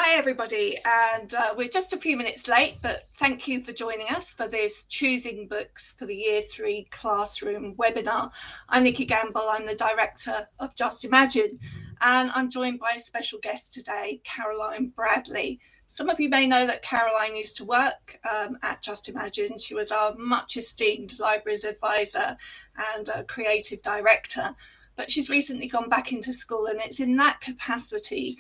Hi everybody, and we're just a few minutes late, but thank you for joining us for this Choosing Books for the Year 3 Classroom webinar. I'm Nikki Gamble, I'm the director of Just Imagine, and I'm joined by a special guest today, Caroline Bradley. Some of you may know that Caroline used to work at Just Imagine. She was our much esteemed libraries advisor and creative director. But she's recently gone back into school, and it's in that capacity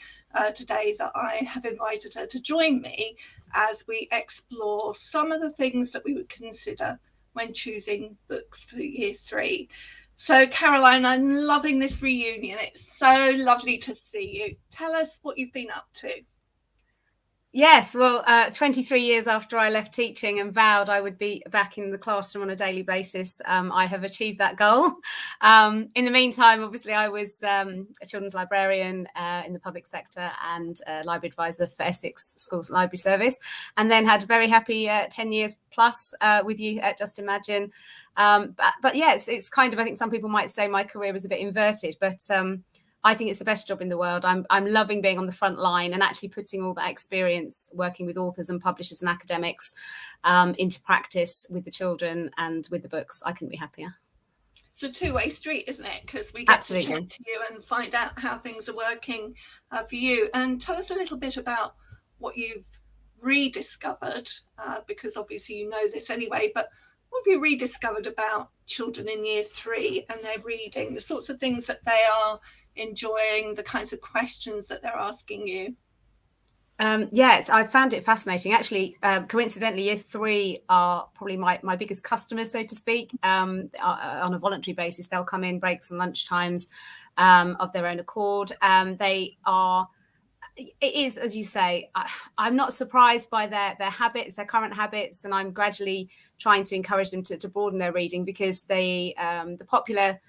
today that I have invited her to join me as we explore some of the things that we would consider when choosing books for year 3. So Caroline, I'm loving this reunion. It's so lovely to see you. Tell us what you've been up to. Yes, well, 23 years after I left teaching and vowed I would be back in the classroom on a daily basis, I have achieved that goal. In the meantime, obviously, I was a children's librarian in the public sector and library advisor for Essex Schools Library Service, and then had a very happy 10 years plus with you at Just Imagine. But yes, it's kind of, I think some people might say my career was a bit inverted, but I think it's the best job in the world. I'm loving being on the front line and actually putting all that experience working with authors and publishers and academics into practice with the children and with the books. I couldn't be happier. It's a two-way street, isn't it? Because we get Absolutely. to chat to you and find out how things are working for you. And tell us a little bit about what you've rediscovered, because obviously you know this anyway, but what have you rediscovered about children in year 3 and their reading, the sorts of things that they are enjoying, the kinds of questions that they're asking you? Yes, I found it fascinating. Actually, coincidentally, year 3 are probably my biggest customers, so to speak. On a voluntary basis, they'll come in breaks and lunch times of their own accord. It is, as you say, I'm not surprised by their habits, their current habits, and I'm gradually trying to encourage them to broaden their reading, because the popular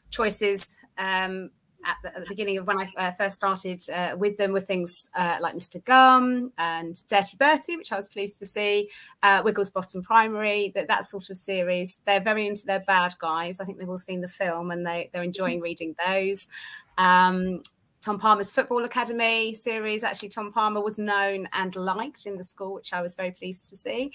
choices at the beginning of when I first started with them were things like Mr. Gum and Dirty Bertie, which I was pleased to see, Wigglesbottom Primary, that sort of series. They're very into their bad guys. I think they've all seen the film and they're enjoying reading those. Tom Palmer's Football Academy series. Actually, Tom Palmer was known and liked in the school, which I was very pleased to see.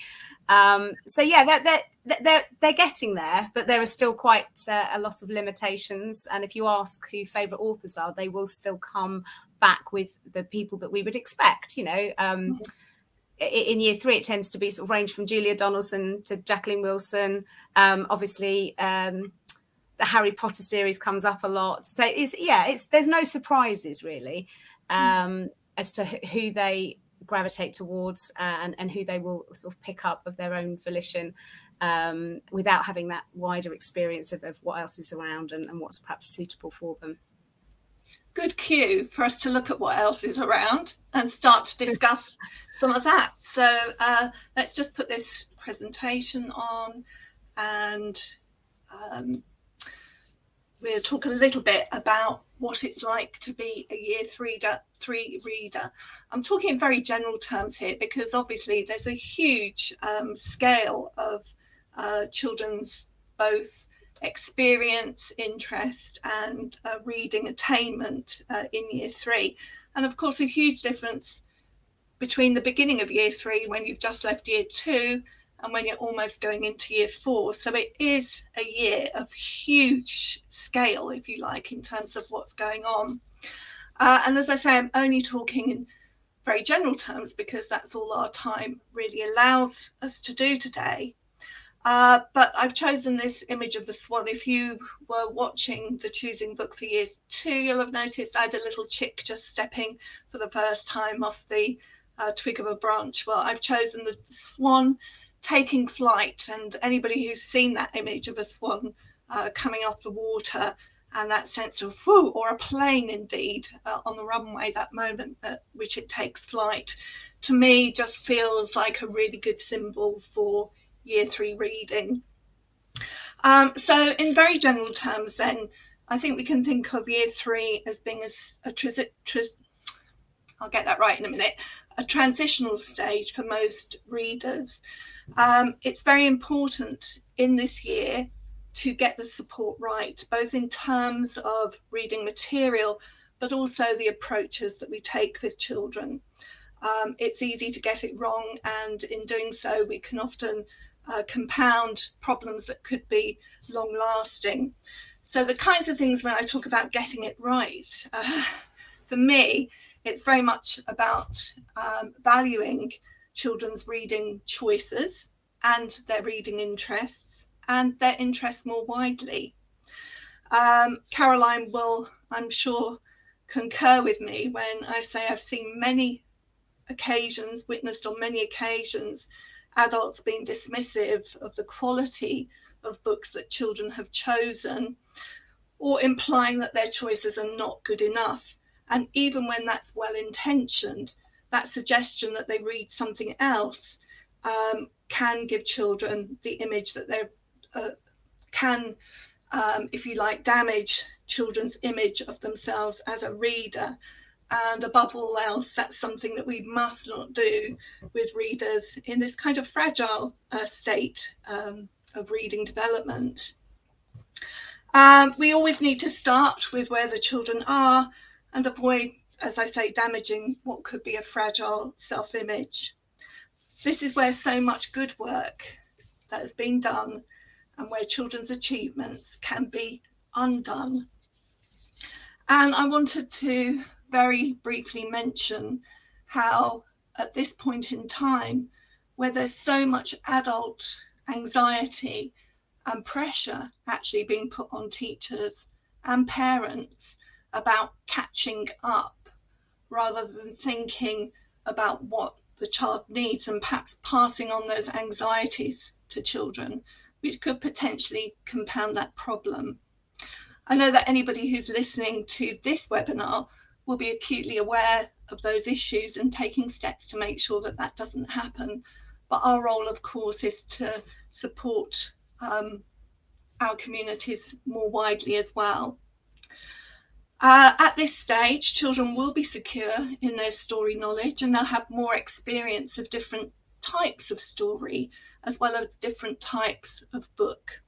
So yeah, they're getting there, but there are still quite a lot of limitations. And if you ask who favourite authors are, they will still come back with the people that we would expect. You know, in year 3, it tends to be sort of range from Julia Donaldson to Jacqueline Wilson. Obviously. The Harry Potter series comes up a lot. So there's no surprises really as to who they gravitate towards and who they will sort of pick up of their own volition without having that wider experience of what else is around and what's perhaps suitable for them. Good cue for us to look at what else is around and start to discuss some of that. So let's just put this presentation on, and we'll talk a little bit about what it's like to be a year 3 reader. I'm talking in very general terms here, because obviously there's a huge scale of children's both experience, interest and reading attainment in year 3. And of course, a huge difference between the beginning of year 3, when you've just left year 2, and when you're almost going into year 4. So it is a year of huge scale, if you like, in terms of what's going on. And as I say, I'm only talking in very general terms, because that's all our time really allows us to do today. But I've chosen this image of the swan. If you were watching the Choosing Book for Years 2, you'll have noticed I had a little chick just stepping for the first time off the twig of a branch. Well, I've chosen the swan taking flight, and anybody who's seen that image of a swan coming off the water and that sense of whoo, or a plane indeed on the runway, that moment at which it takes flight, to me just feels like a really good symbol for year 3 reading. So in very general terms then, I think we can think of year 3 as being I'll get that right in a minute, a transitional stage for most readers. It's very important in this year to get the support right, both in terms of reading material, but also the approaches that we take with children. it's easy to get it wrong, and in doing so we can often compound problems that could be long lasting. So the kinds of things when I talk about getting it right, for me, it's very much about valuing children's reading choices and their reading interests and their interests more widely. Caroline will, I'm sure, concur with me when I say I've seen witnessed on many occasions, adults being dismissive of the quality of books that children have chosen, or implying that their choices are not good enough. And even when that's well intentioned, that suggestion that they read something else can give children the image that they can, if you like, damage children's image of themselves as a reader. And above all else, that's something that we must not do with readers in this kind of fragile state of reading development. We always need to start with where the children are and avoid, as I say, damaging what could be a fragile self-image. This is where so much good work that has been done and where children's achievements can be undone. And I wanted to very briefly mention how at this point in time, where there's so much adult anxiety and pressure actually being put on teachers and parents about catching up rather than thinking about what the child needs and perhaps passing on those anxieties to children, which could potentially compound that problem. I know that anybody who's listening to this webinar will be acutely aware of those issues and taking steps to make sure that that doesn't happen. But our role, of course, is to support our communities more widely as well. At this stage, children will be secure in their story knowledge, and they'll have more experience of different types of story as well as different types of book.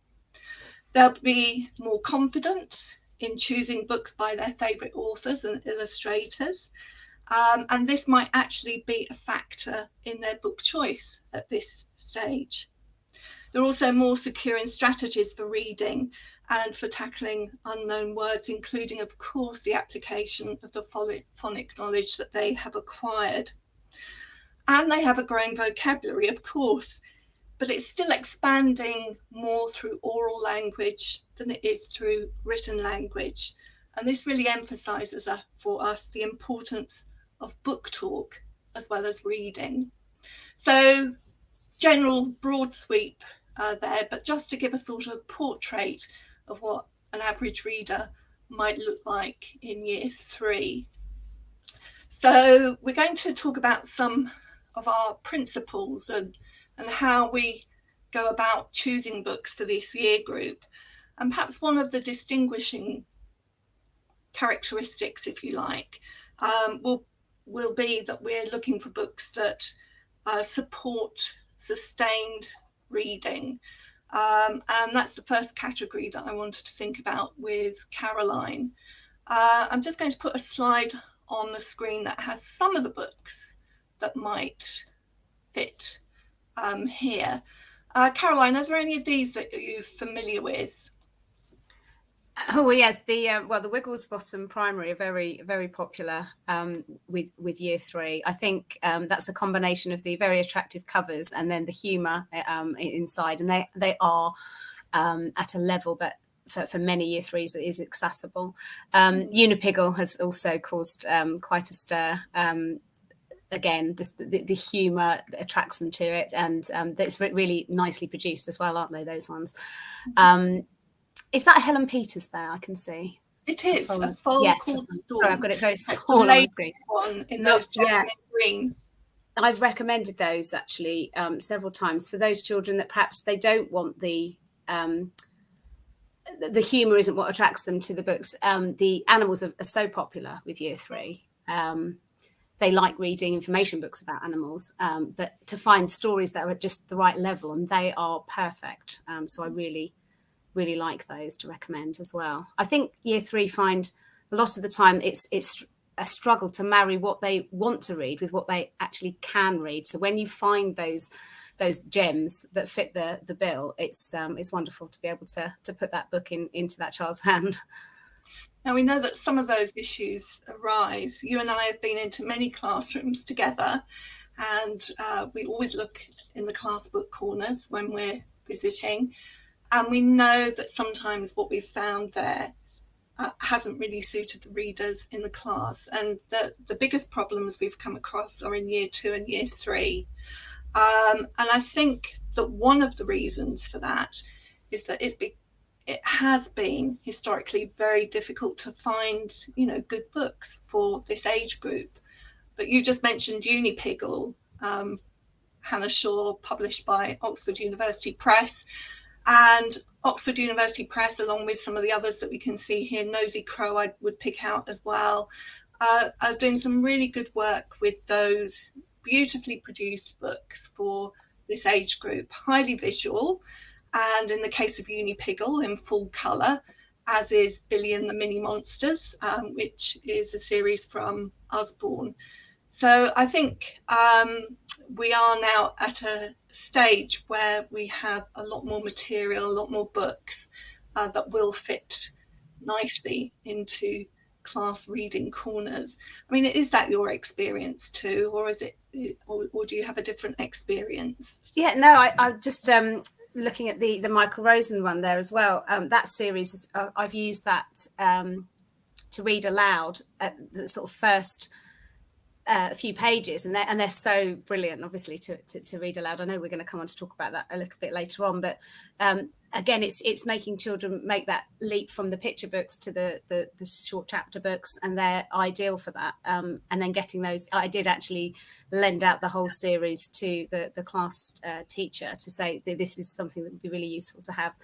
They'll be more confident in choosing books by their favourite authors and illustrators, and this might actually be a factor in their book choice at this stage. They're also more secure in strategies for reading and for tackling unknown words, including, of course, the application of the phonic knowledge that they have acquired. And they have a growing vocabulary, of course, but it's still expanding more through oral language than it is through written language. And this really emphasises for us the importance of book talk as well as reading. So general broad sweep there, but just to give a sort of portrait of what an average reader might look like in year 3. So we're going to talk about some of our principles and how we go about choosing books for this year group. And perhaps one of the distinguishing characteristics, if you like, will be that we're looking for books that support sustained reading. And that's the first category that I wanted to think about with Caroline. I'm just going to put a slide on the screen that has some of the books that might fit here. Caroline, are there any of these that you're familiar with? Oh well, yes. The Wigglesbottom Primary are very, very popular with year 3. I think that's a combination of the very attractive covers and then the humour inside, and they are at a level that for many year 3s is accessible. Unipiggle has also caused quite a stir. Again, just the humour that attracts them to it, and it's really nicely produced as well, aren't they? Those ones. Is that Helen Peters there? I can see. It is a foal called Storm. Sorry, I've got it very small on the screen. One in those jasmine green. I've recommended those actually several times for those children that perhaps they don't want the humour isn't what attracts them to the books. The animals are so popular with year 3. They like reading information books about animals, but to find stories that are at just the right level, and they are perfect. So I really like those to recommend as well. I think year 3 find a lot of the time it's a struggle to marry what they want to read with what they actually can read. So when you find those gems that fit the bill, it's wonderful to be able to put that book into that child's hand. Now, we know that some of those issues arise. You and I have been into many classrooms together, and we always look in the class book corners when we're visiting. And we know that sometimes what we've found there hasn't really suited the readers in the class. And the biggest problems we've come across are in year 2 and year 3. And I think that one of the reasons for that is that it has been historically very difficult to find, good books for this age group. But you just mentioned Unipiggle, Hannah Shaw, published by Oxford University Press. And Oxford University Press, along with some of the others that we can see here, Nosy Crow I would pick out as well, are doing some really good work with those beautifully produced books for this age group, highly visual, and in the case of Unipiggle, in full colour, as is Billy and the Mini Monsters, which is a series from Usborne. So I think we are now at a stage where we have a lot more material, a lot more books that will fit nicely into class reading corners. I mean, is that your experience too, or is it, or do you have a different experience? Yeah, no, I just looking at the Michael Rosen one there as well. That series, I've used that to read aloud at the sort of first few pages, and they're so brilliant, obviously, to read aloud. I know we're going to come on to talk about that a little bit later on, but again, it's making children make that leap from the picture books to the short chapter books, and they're ideal for that. And then getting those, I did actually lend out the whole series to the class teacher to say that this is something that would be really useful to have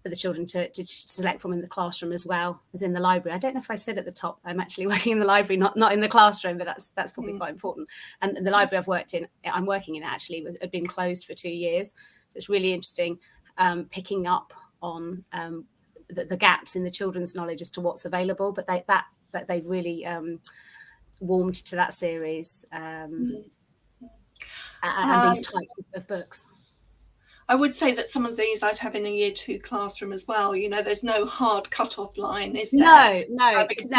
for the children to select from in the classroom as well as in the library. I don't know if I said at the top, I'm actually working in the library, not in the classroom, but that's probably quite important. And the library I'm working in actually had been closed for 2 years. So it's really interesting picking up on the gaps in the children's knowledge as to what's available. But they really warmed to that series and these types of books. I would say that some of these I'd have in a year 2 classroom as well. There's no hard cut-off line, is there? No. Because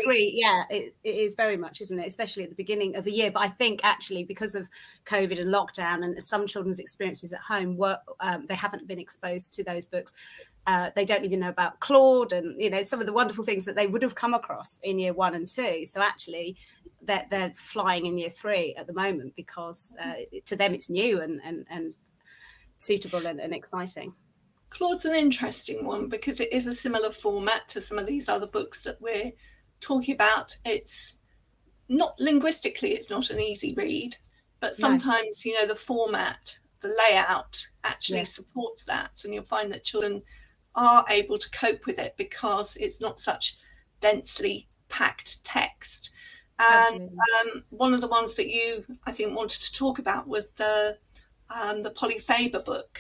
3, yeah, it is very much, isn't it? Especially at the beginning of the year. But I think actually because of COVID and lockdown and some children's experiences at home, they haven't been exposed to those books. They don't even know about Claude and, some of the wonderful things that they would have come across in year 1 and 2. So actually they're flying in year 3 at the moment because to them it's new and suitable and exciting. Claude's an interesting one because it is a similar format to some of these other books that we're talking about. It's not linguistically, it's not an easy read, but sometimes, the format, the layout actually supports that. And you'll find that children are able to cope with it because it's not such densely packed text. And one of the ones that you, I think, wanted to talk about was the Polly Faber book.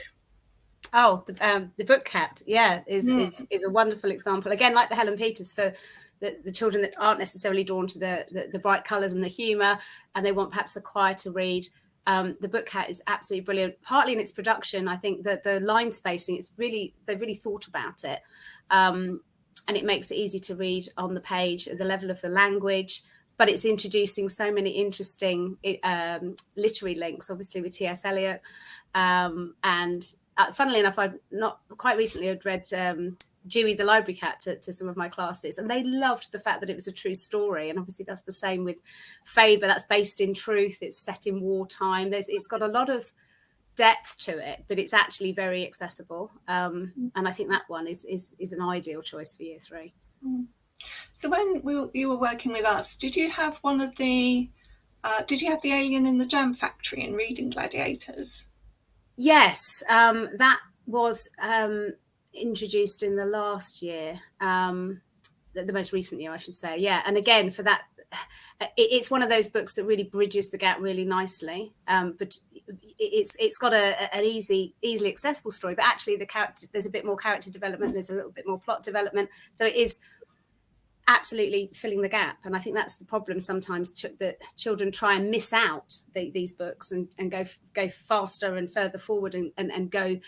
Oh, the Book Cat, is a wonderful example. Again, like the Helen Peters, for the children that aren't necessarily drawn to the bright colours and the humour, and they want perhaps a quieter read. The Book Cat is absolutely brilliant. Partly in its production, I think that the line spacing, they've really thought about it, and it makes it easy to read on the page at the level of the language. But it's introducing so many interesting literary links, obviously with T.S. Eliot. And funnily enough, I've not quite recently I'd read Dewey the Library Cat to some of my classes, and they loved the fact that it was a true story. And obviously that's the same with Faber. That's based in truth. It's set in wartime. It's got a lot of depth to it, but it's actually very accessible. And I think that one is an ideal choice for year 3. So when you were working with us, did you have the Alien in the Jam Factory in Reading Gladiators? Yes, that was introduced in the last year, the most recent year, I should say. Yeah, and again, for that, it's one of those books that really bridges the gap really nicely. But it's got an easily accessible story, but actually there's a bit more character development. There's a little bit more plot development. So it is absolutely filling the gap. And I think that's the problem sometimes, that children try and miss out these books and go faster and further forward and go.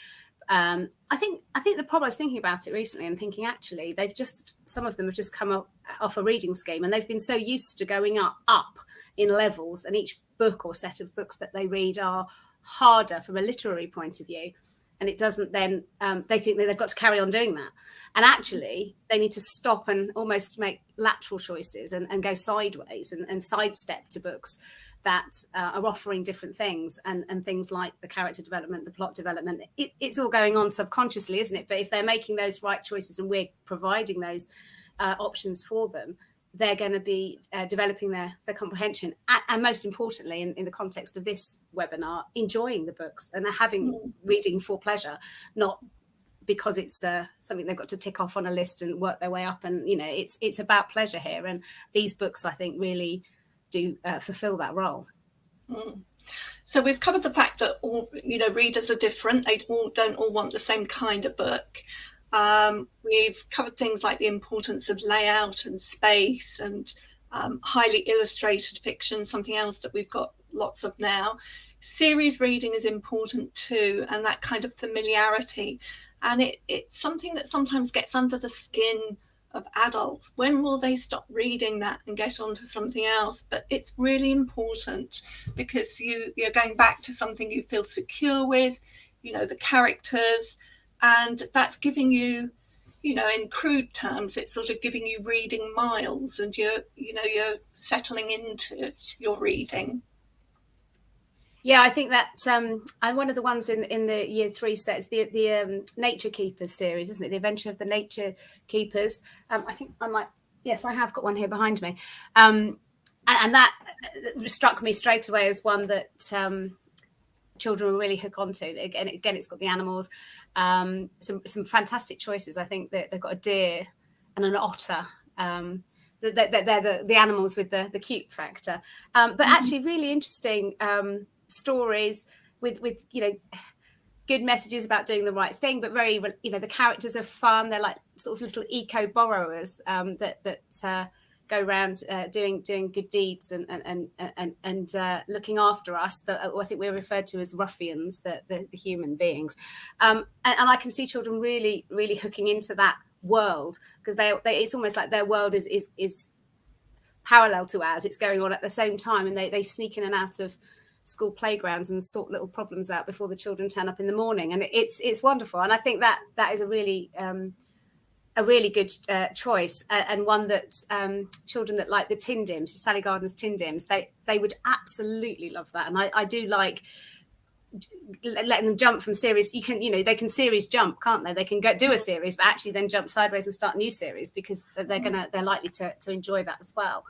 I think the problem, I was thinking about it recently and thinking, actually, some of them have just come off a reading scheme, and they've been so used to going up in levels, and each book or set of books that they read are harder from a literary point of view. And it doesn't then, they think that they've got to carry on doing that. And actually, they need to stop and almost make lateral choices and go sideways and sidestep to books that are offering different things, and things like the character development, the plot development. It's all going on subconsciously, isn't it? But if they're making those right choices and we're providing those options for them, they're going to be developing their comprehension, and most importantly, in the context of this webinar, enjoying the books and having reading for pleasure, not because it's something they've got to tick off on a list and work their way up. And it's about pleasure here, and these books, I think, really do fulfill that role. So we've covered the fact that all readers are different. They don't all want the same kind of book. We've covered things like the importance of layout and space, and highly illustrated fiction, something else that we've got lots of now. Series reading is important too, and that kind of familiarity. And it's something that sometimes gets under the skin of adults. When will they stop reading that and get on to something else? But it's really important, because you're going back to something you feel secure with, the characters, and that's giving you, in crude terms, it's sort of giving you reading miles, and you're settling into your reading. Yeah, I think that one of the ones in the Year 3 set is the Nature Keepers series, isn't it? The Adventure of the Nature Keepers. I think yes, I have got one here behind me. And that struck me straight away as one that children will really hook onto. Again, it's got the animals, some fantastic choices. I think that they've got a deer and an otter. They're the animals with the cute factor. But actually really interesting stories with good messages about doing the right thing, but very the characters are fun. They're like sort of little eco borrowers that go around doing good deeds and looking after us, that I think we're referred to as ruffians, the human beings, and I can see children really hooking into that world, because they it's almost like their world is parallel to ours. It's going on at the same time, and they sneak in and out of school playgrounds and sort little problems out before the children turn up in the morning, and it's wonderful. And I think that is a really good choice, and one that children that like the Tin Dims, Sally Gardner's Tin Dims, they would absolutely love that. And I do like letting them jump from series. They can series jump, can't they? They can go do a series, but actually then jump sideways and start a new series, because they're likely to enjoy that as well.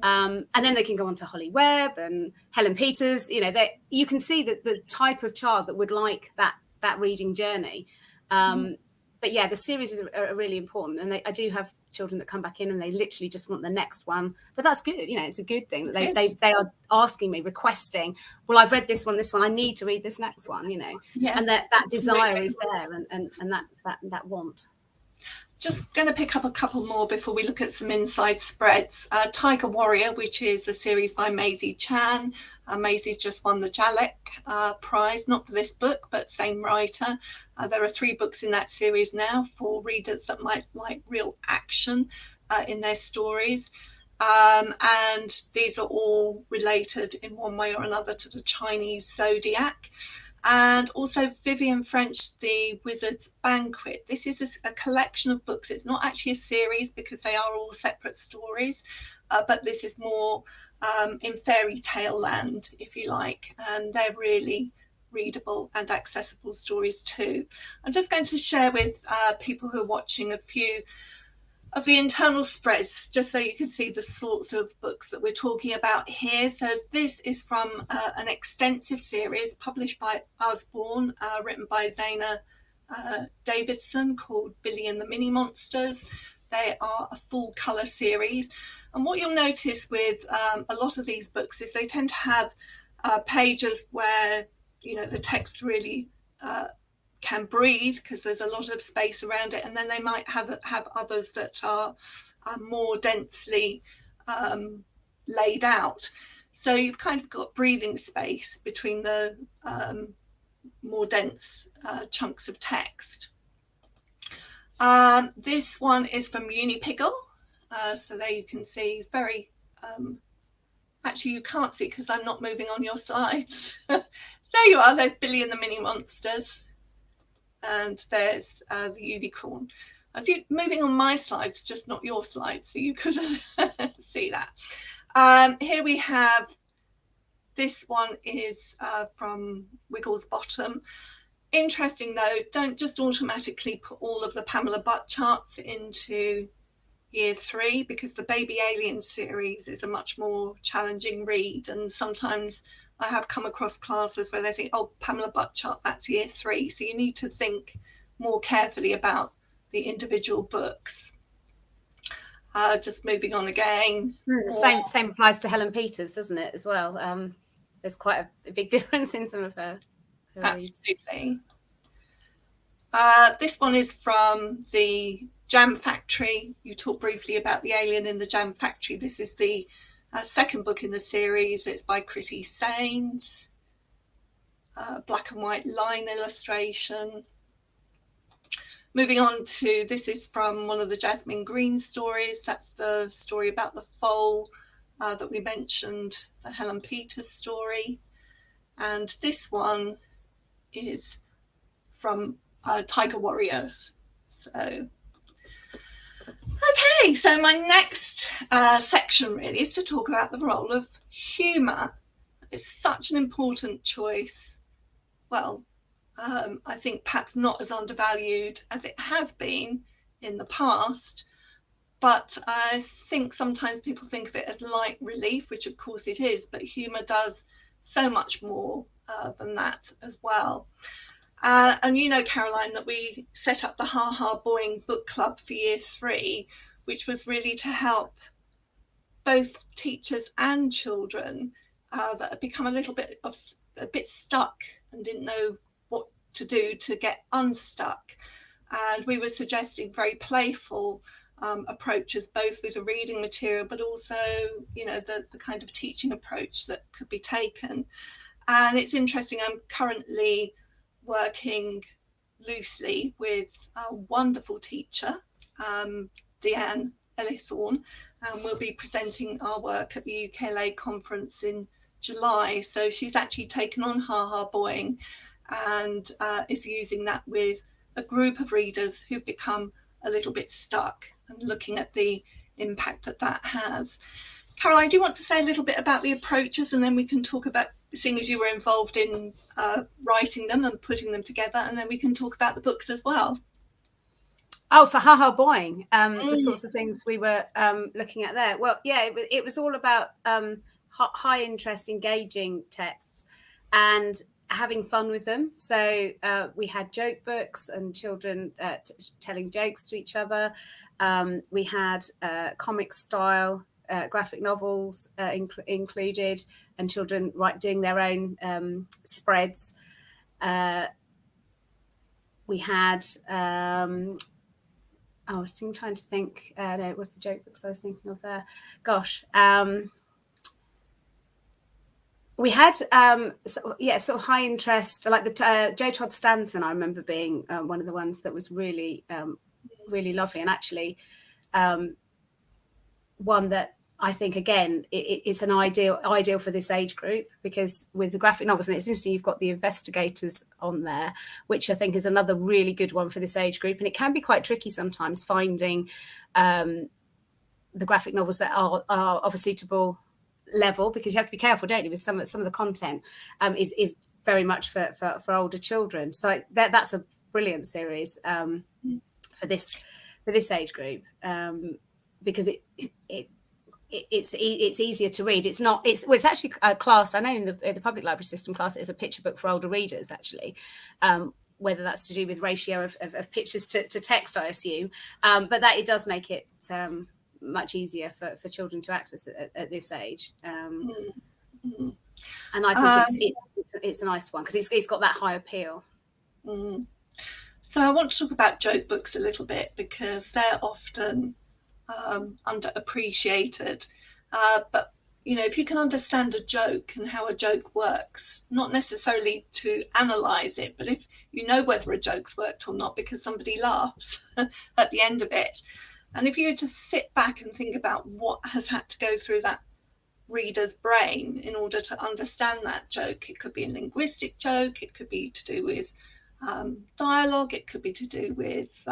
And then they can go on to Holly Webb and Helen Peters. You can see that the type of child that would like that reading journey. But yeah, the series are really important, and I do have children that come back in and they literally just want the next one. But that's good, it's a good thing that they are asking me, requesting, well, I've read this one, I need to read this next one, Yeah, and that desire is there, and that want. Just going to pick up a couple more before we look at some inside spreads. Tiger Warrior, which is a series by Maisie Chan. Maisie just won the Jalek Prize, not for this book, but same writer. There are 3 books in that series now for readers that might like real action in their stories. And these are all related in one way or another to the Chinese zodiac. And also Vivian French, The Wizard's Banquet. This is a collection of books. It's not actually a series, because they are all separate stories, but this is more in fairy tale land, if you like, and they're really readable and accessible stories too. I'm just going to share with people who are watching a few of the internal spreads, just so you can see the sorts of books that we're talking about here. So this is from an extensive series published by Usborne, written by Zaina Davidson, called Billy and the Mini Monsters. They are a full colour series. And what you'll notice with a lot of these books is they tend to have pages where, the text really can breathe because there's a lot of space around it, and then they might have others that are more densely laid out. So you've kind of got breathing space between the more dense chunks of text. This one is from Unipiggle. So there you can see it's very, actually you can't see because I'm not moving on your slides. There you are, there's Billy and the Mini Monsters. And there's the unicorn. I was moving on my slides, just not your slides, so you couldn't see that. Here we have, this one is from Wiggles Bottom. Interesting though, don't just automatically put all of the Pamela Butt charts into year 3, because the Baby Alien series is a much more challenging read, and sometimes I have come across classes where they think, oh, Pamela Butt chart, that's year 3. So you need to think more carefully about the individual books. Just moving on again. The same applies to Helen Peters, doesn't it, as well? There's quite a big difference in some of her absolutely. This one is from the Jam Factory. You talked briefly about the alien in the Jam Factory. This is the second book in the series. It's by Chrissy Sains. Black and white line illustration. Moving on to, this is from one of the Jasmine Green stories. That's the story about the foal that we mentioned, the Helen Peters story. And this one is from Tiger Warriors. So, okay, so my next section really is to talk about the role of humour. It's such an important choice. Well, I think perhaps not as undervalued as it has been in the past, but I think sometimes people think of it as light relief, which of course it is, but humour does so much more than that as well. And you know, Caroline, that we set up the Ha Ha Boying book club for year 3, which was really to help both teachers and children that had become a bit stuck and didn't know what to do to get unstuck. And we were suggesting very playful approaches, both with the reading material, but also, you know, the kind of teaching approach that could be taken. And it's interesting, I'm currently working loosely with a wonderful teacher, Deanne Ellithorne, and we'll be presenting our work at the UKLA conference in July. So she's actually taken on Ha Ha Boying and is using that with a group of readers who've become a little bit stuck, and looking at the impact that that has. Caroline, do you want to say a little bit about the approaches, and then we can talk about, seeing as you were involved in writing them and putting them together, and then we can talk about the books as well. Oh, for Ha Ha Boying, the sorts of things we were looking at there. Well, yeah, it was all about high interest, engaging texts and having fun with them. So we had joke books and children telling jokes to each other. We had comic style graphic novels included, and children doing their own spreads. We had I was trying to think. No, it was the joke books I was thinking of there. Gosh. We had sort of high interest, like the Joe Todd Stanton. I remember being one of the ones that was really really lovely, and actually one that I think, again, it's an ideal for this age group, because with the graphic novels, and it's interesting, you've got the investigators on there, which I think is another really good one for this age group. And it can be quite tricky sometimes finding the graphic novels that are of a suitable level, because you have to be careful, don't you, with some of the content is very much for older children. So that's a brilliant series for this age group, because it's easier to read. It's actually classed, I know in the public library system, class it as a picture book for older readers, actually, whether that's to do with ratio of pictures to text, I assume, but that it does make it much easier for children to access at this age. And I think it's a nice one, because it's got that high appeal. So I want to talk about joke books a little bit because they're often underappreciated. But, if you can understand a joke and how a joke works, not necessarily to analyse it, but if you know whether a joke's worked or not because somebody laughs at the end of it. And if you were to sit back and think about what has had to go through that reader's brain in order to understand that joke, it could be a linguistic joke, it could be to do with dialogue, it could be to do with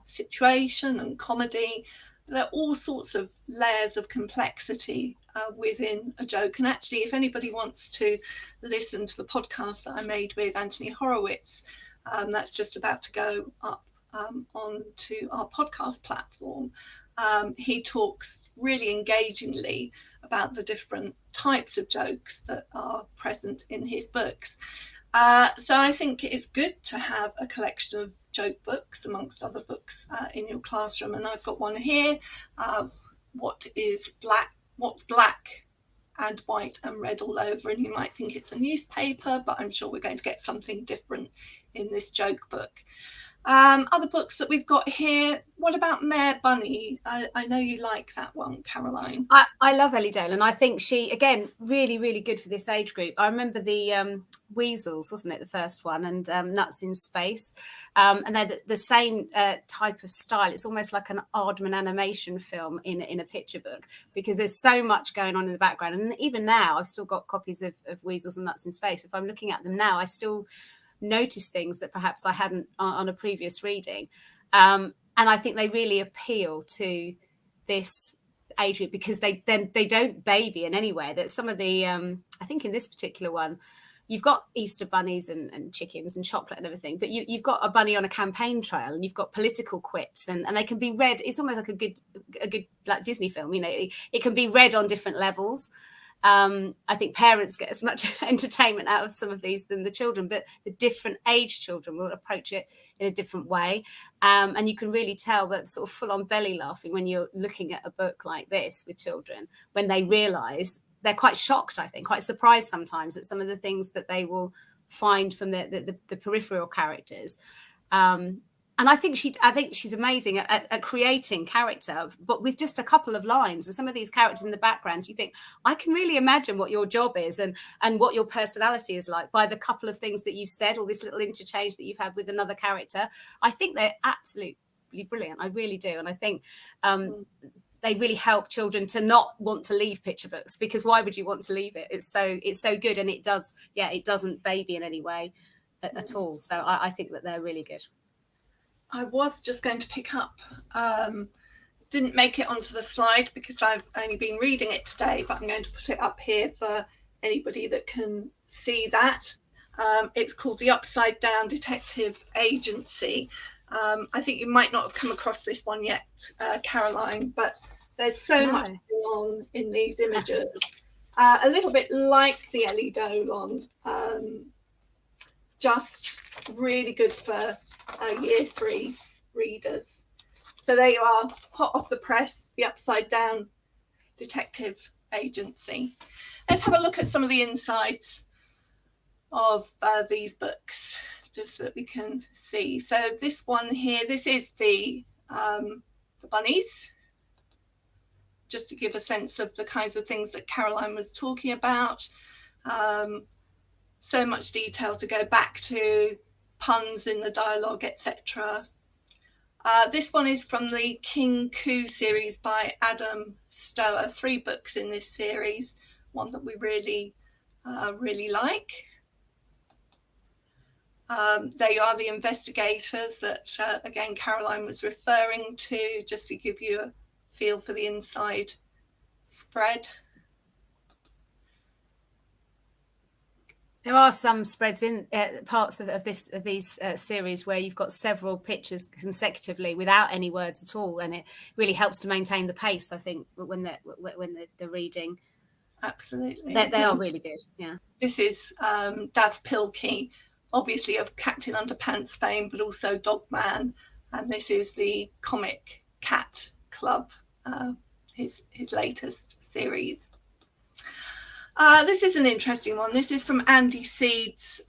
situation and comedy. There are all sorts of layers of complexity within a joke. And actually, if anybody wants to listen to the podcast that I made with Anthony Horowitz, that's just about to go up onto our podcast platform. He talks really engagingly about the different types of jokes that are present in his books. So I think it's good to have a collection of joke books amongst other books in your classroom. And I've got one here, What's Black and White and Red All Over. And you might think it's a newspaper, but I'm sure we're going to get something different in this joke book. Other books that we've got here. What about Mayor Bunny? I know you like that one, Caroline. I love Ellie Dale, and I think she, again, really, really good for this age group. I remember the Weasels, wasn't it, the first one, and Nuts in Space, and they're the same type of style. It's almost like an Aardman animation film in a picture book, because there's so much going on in the background. And even now, I've still got copies of Weasels and Nuts in Space. If I'm looking at them now, I still notice things that perhaps I hadn't on a previous reading, and I think they really appeal to this age group because they don't baby in any way. That some of the I think in this particular one you've got Easter bunnies and chickens and chocolate and everything, but you've got a bunny on a campaign trail, and you've got political quips, and they can be read. It's almost like a good like Disney film, it can be read on different levels. I think parents get as much entertainment out of some of these than the children, but the different age children will approach it in a different way. And you can really tell that sort of full on belly laughing when you're looking at a book like this with children, when they realise they're quite shocked, I think, quite surprised sometimes at some of the things that they will find from the peripheral characters. And I think she's amazing at creating character, but with just a couple of lines. And some of these characters in the background, you think, I can really imagine what your job is and what your personality is like by the couple of things that you've said, or this little interchange that you've had with another character. I think they're absolutely brilliant. I really do. And I think they really help children to not want to leave picture books, because why would you want to leave it? It's so good. And it doesn't baby in any way at all. So I think that they're really good. I was just going to pick up, didn't make it onto the slide because I've only been reading it today, but I'm going to put it up here for anybody that can see that. It's called The Upside Down Detective Agency. I think you might not have come across this one yet, Caroline, but there's so much going on in these images. A little bit like the Ellie Dolan, just really good for year 3 readers. So there you are, hot off the press, The Upside Down Detective Agency. Let's have a look at some of the insides of these books, just so that we can see. So this one here, this is the bunnies, just to give a sense of the kinds of things that Caroline was talking about. So much detail to go back to, puns in the dialogue, etc. This one is from the King Coo series by Adam Stower. 3 books in this series, one that we really like. They are the investigators that, again, Caroline was referring to, just to give you a feel for the inside spread. There are some spreads in parts of these series where you've got several pictures consecutively without any words at all, and it really helps to maintain the pace, I think, when they're reading. Absolutely, they are really good. Yeah. This is Dav Pilkey, obviously of Captain Underpants fame, but also Dogman, and this is the Comic Cat Club, his latest series. This is an interesting one. This is from Andy Seed's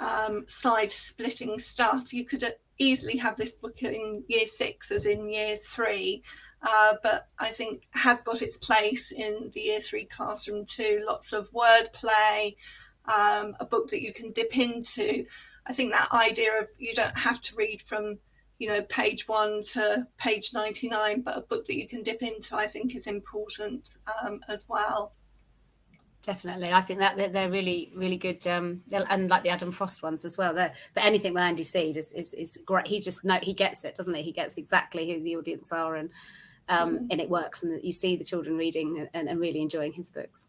Side Splitting Stuff. You could easily have this book in year 6 as in year 3, but I think has got its place in the year 3 classroom too. Lots of wordplay, a book that you can dip into. I think that idea of you don't have to read from, you know, page 1 to page 99, but a book that you can dip into, I think, is important as well. Definitely, I think that they're really, really good, and like the Adam Frost ones as well. But anything with Andy Seed is great. He gets it, doesn't he? He gets exactly who the audience are, and it works, and you see the children reading and really enjoying his books.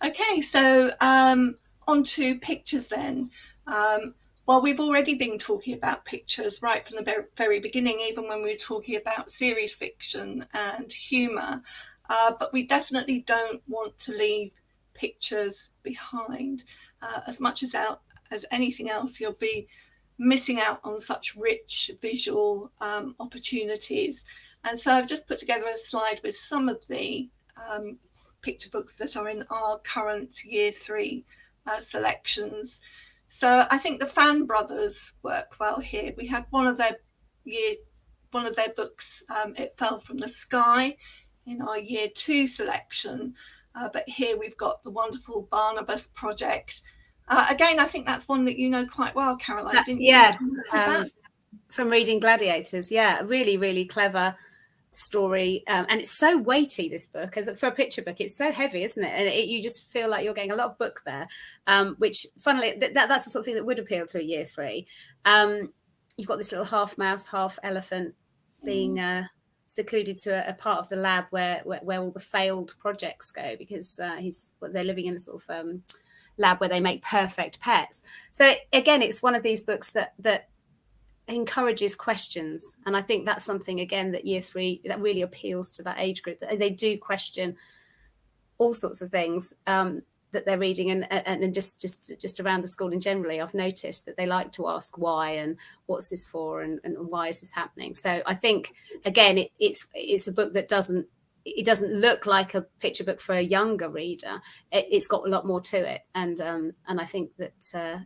Okay, so on to pictures then. Well, we've already been talking about pictures right from the very beginning, even when we were talking about series fiction and humour. But we definitely don't want to leave pictures behind. As much as anything else, you'll be missing out on such rich visual opportunities. And so I've just put together a slide with some of the picture books that are in our current year 3 selections. So I think the Fan Brothers work well here. We had one of their books, It Fell from the Sky, in our year 2 selection, but here we've got the wonderful Barnabas Project. Again, I think that's one that you know quite well, Caroline, didn't you? Yes, from reading Gladiators. Yeah, really, really clever story, and it's so weighty, this book. As for a picture book, it's so heavy, isn't it? And you just feel like you're getting a lot of book there, which funnily that's the sort of thing that would appeal to a year 3. You've got this little half mouse, half elephant being secluded to a part of the lab where all the failed projects go, because they're living in a sort of lab where they make perfect pets. So again, it's one of these books that encourages questions, and I think that's something again that year 3 that really appeals to that age group, that they do question all sorts of things that they're reading, and just around the school in generally, I've noticed that they like to ask why and what's this for and why is this happening. So I think again it's a book that doesn't look like a picture book for a younger reader. It's got a lot more to it, and I think that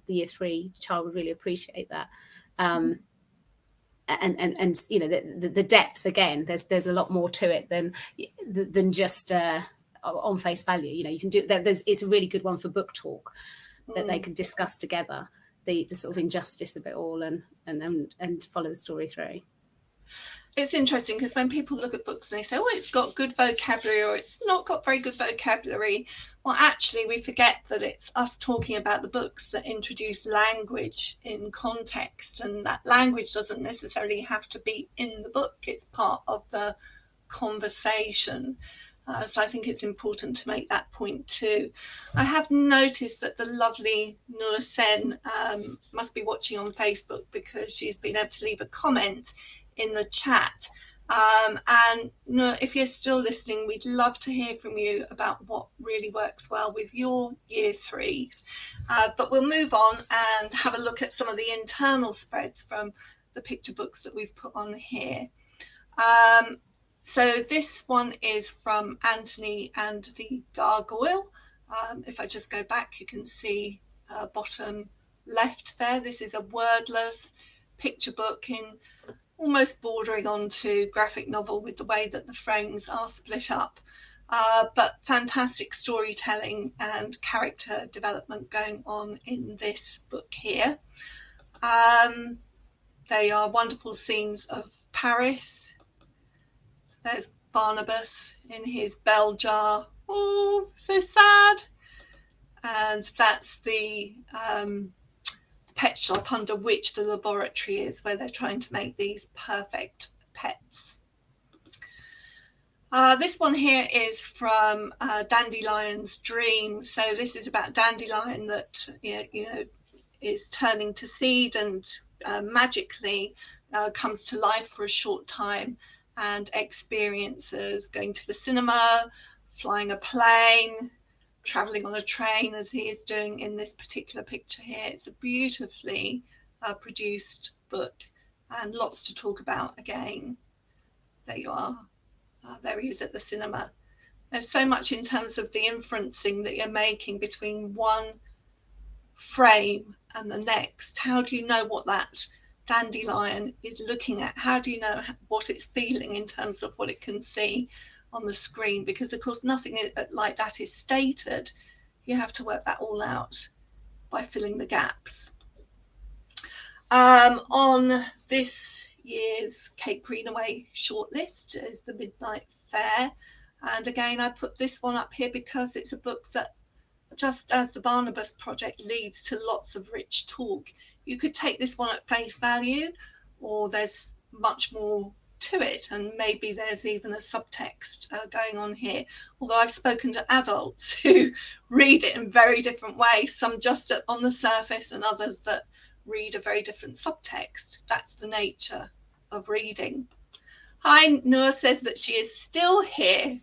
the year 3 child would really appreciate that. And you know, the depth, again, there's a lot more to it than just on face value. You know, you can do it's a really good one for book talk, that they can discuss together the sort of injustice of it all and follow the story through. It's interesting because when people look at books and they say, oh, it's got good vocabulary, or it's not got very good vocabulary, well, actually we forget that it's us talking about the books that introduce language in context, and that language doesn't necessarily have to be in the book. It's part of the conversation. So I think it's important to make that point too. I have noticed that the lovely Noor Sen must be watching on Facebook, because she's been able to leave a comment in the chat. And Noor, if you're still listening, we'd love to hear from you about what really works well with your year 3s. But we'll move on and have a look at some of the internal spreads from the picture books that we've put on here. So this one is from Anthony and the Gargoyle. If I just go back, you can see bottom left there. This is a wordless picture book, in almost bordering onto graphic novel with the way that the frames are split up. But fantastic storytelling and character development going on in this book here. They are wonderful scenes of Paris. There's Barnabas in his bell jar. Oh, so sad. And that's the pet shop under which the laboratory is, where they're trying to make these perfect pets. This one here is from Dandelion's Dream. So this is about Dandelion that is turning to seed and magically comes to life for a short time, and experiences going to the cinema, flying a plane, traveling on a train, as he is doing in this particular picture here. It's a beautifully produced book, and lots to talk about again. There you are. There he is at the cinema. There's so much in terms of the inferencing that you're making between one frame and the next. How do you know what that dandelion is looking at? How do you know what it's feeling in terms of what it can see on the screen? Because of course nothing like that is stated. You have to work that all out by filling the gaps. On this year's Kate Greenaway shortlist is The Midnight Fair, and again I put this one up here because it's a book that, just as the Barnabas Project leads to lots of rich talk, you could take this one at face value, or there's much more to it, and maybe there's even a subtext going on here. Although I've spoken to adults who read it in very different ways, some just on the surface and others that read a very different subtext. That's the nature of reading. Hi, Noor says that she is still here.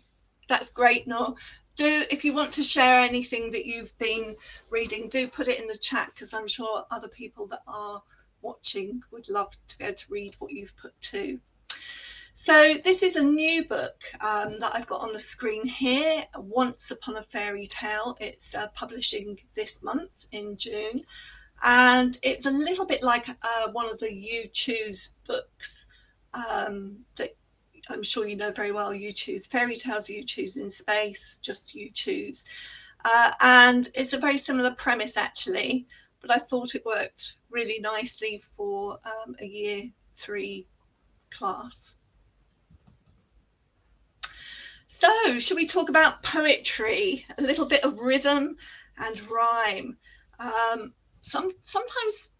That's great, Noor. If you want to share anything that you've been reading, do put it in the chat, because I'm sure other people that are watching would love to be able to read what you've put too. So this is a new book that I've got on the screen here, Once Upon a Fairy Tale. It's publishing this month in June, and it's a little bit like one of the You Choose books that I'm sure you know very well. You Choose Fairy Tales, You Choose in Space, just You Choose. And it's a very similar premise actually, but I thought it worked really nicely for a year 3 class. So should we talk about poetry? A little bit of rhythm and rhyme. Sometimes,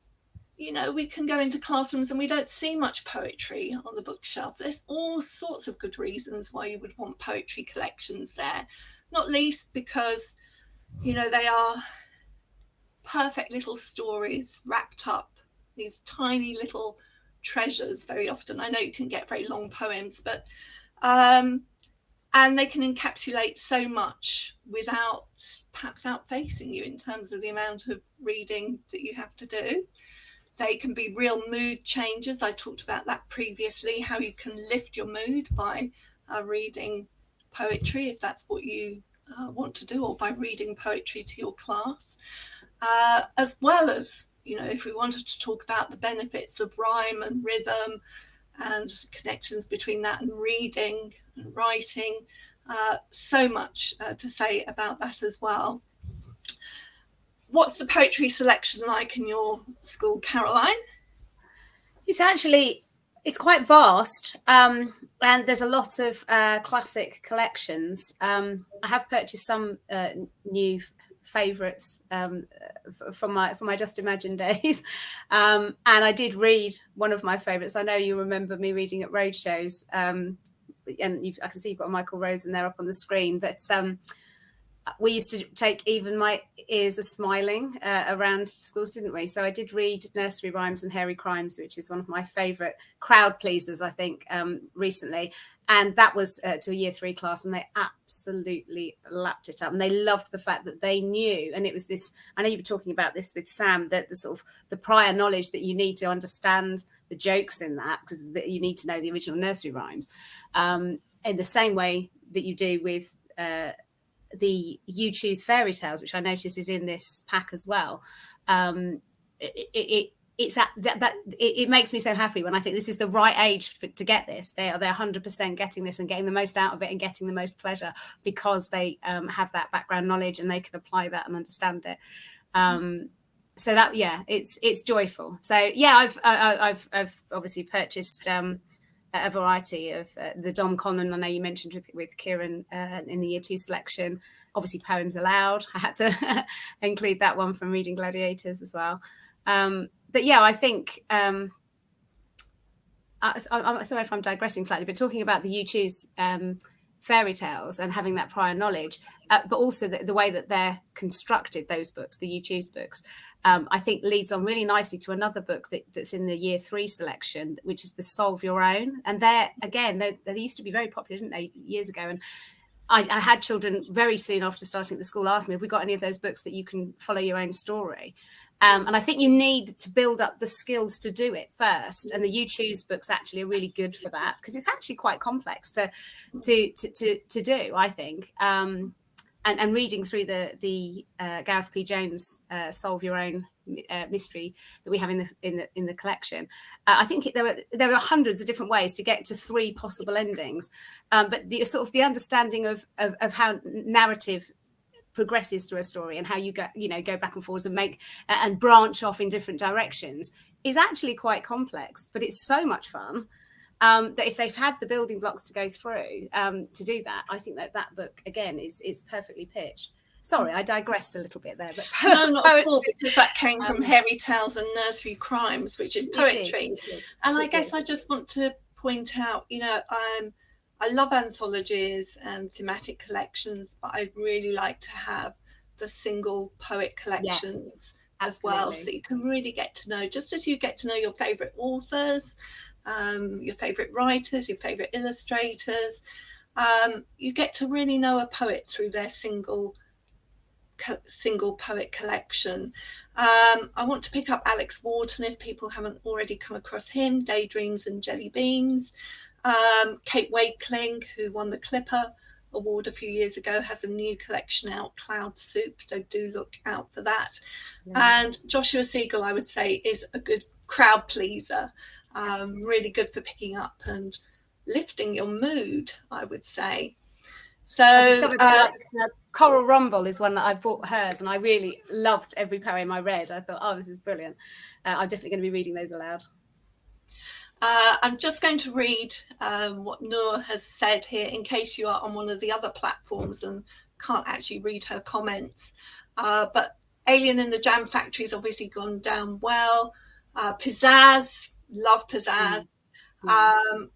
you know, we can go into classrooms and we don't see much poetry on the bookshelf. There's all sorts of good reasons why you would want poetry collections there, not least because, you know, they are perfect little stories wrapped up, these tiny little treasures very often. I know you can get very long poems, but and they can encapsulate so much without perhaps outfacing you in terms of the amount of reading that you have to do. They can be real mood changers. I talked about that previously, how you can lift your mood by reading poetry, if that's what you want to do, or by reading poetry to your class. As well as, you know, if we wanted to talk about the benefits of rhyme and rhythm and connections between that and reading and writing, so much to say about that as well. What's the poetry selection like in your school, Caroline? It's quite vast, and there's a lot of classic collections. I have purchased some new favourites from my Just Imagine days, and I did read one of my favourites. I know you remember me reading at roadshows, and I can see you've got Michael Rosen there up on the screen, but we used to take Even My Ears Are Smiling around schools, didn't we? So I did read Nursery Rhymes and Hairy Crimes, which is one of my favourite crowd pleasers, I think, recently. And that was to a year 3 class, and they absolutely lapped it up. And they loved the fact that they knew, and it was this, I know you were talking about this with Sam, that the sort of the prior knowledge that you need to understand the jokes in that, because you need to know the original nursery rhymes, in the same way that you do with the You Choose Fairy Tales, which I notice is in this pack as well. It makes me so happy when I think this is the right age to get this. They're 100% getting this and getting the most out of it and getting the most pleasure, because they have that background knowledge and they can apply that and understand it. So that, yeah, it's joyful. So yeah, I've obviously purchased a variety of the Dom Connon, I know you mentioned with Kieran in the year 2 selection. Obviously Poems Aloud, I had to include that one from Reading Gladiators as well. But yeah, I think I'm sorry if I'm digressing slightly, but talking about the You Choose fairy tales and having that prior knowledge, but also the way that they're constructed, those books, the You Choose books, I think leads on really nicely to another book that's in the year 3 selection, which is the Solve Your Own. And they used to be very popular, didn't they, years ago? And I had children very soon after starting at the school ask me, have we got any of those books that you can follow your own story? And I think you need to build up the skills to do it first. And the You Choose books actually are really good for that, because it's actually quite complex to do, I think. And reading through the Gareth P. Jones Solve Your Own mystery that we have in the collection, I think there are hundreds of different ways to get to 3 possible endings. But the sort of the understanding of how narrative progresses through a story and how you go back and forwards and make and branch off in different directions is actually quite complex, but it's so much fun that if they've had the building blocks to go through to do that, I think that book again is perfectly pitched. Sorry, I digressed a little bit there, but no, not at all, because that came from Hairy Tales and Nursery Crimes, which is poetry. And I guess I just want to point out, I love anthologies and thematic collections, but I'd really like to have the single poet collections as well, so you can really get to know, just as you get to know your favourite authors, your favourite writers, your favourite illustrators, you get to really know a poet through their single poet collection. I want to pick up Alex Wharton if people haven't already come across him, Daydreams and Jelly Beans. Kate Wakeling, who won the Clipper Award a few years ago, has a new collection out, Cloud Soup, so do look out for that. And Joshua Siegel, I would say, is a good crowd pleaser, really good for picking up and lifting your mood, I would say. So Coral Rumble is one that I bought hers, and I really loved every poem I read. I thought, oh, this is brilliant. I'm definitely going to be reading those aloud. I'm just going to read what Noor has said here, in case you are on one of the other platforms and can't actually read her comments. But Alien in the Jam Factory has obviously gone down well. Pizzazz, love Pizzazz.